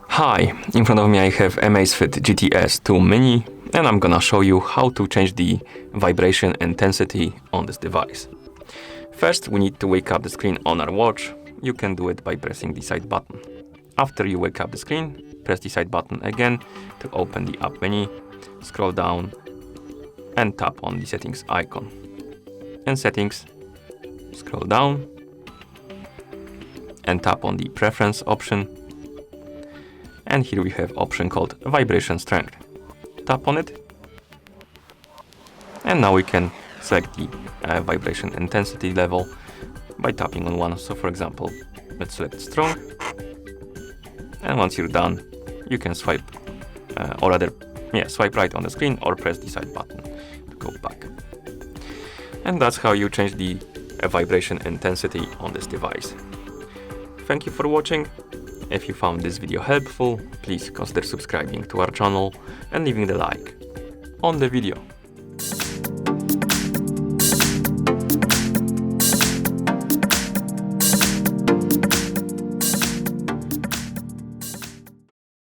Hi, in front of me I have Amazfit GTS 2 Mini, and I'm gonna show you how to change the vibration intensity on this device. First, we need to wake up the screen on our watch. You can do it by pressing the side button. After you wake up the screen, press the side button again to open the app menu, scroll down and tap on the settings icon. In settings, scroll down and tap on the preference option. And here we have option called vibration strength. Tap on it. And now we can select the vibration intensity level by tapping on one. So for example, let's select strong. And once you're done, you can swipe swipe right on the screen or press the side button to go back. And that's how you change the vibration intensity on this device. Thank you for watching. If you found this video helpful, please consider subscribing to our channel and leaving the like on the video.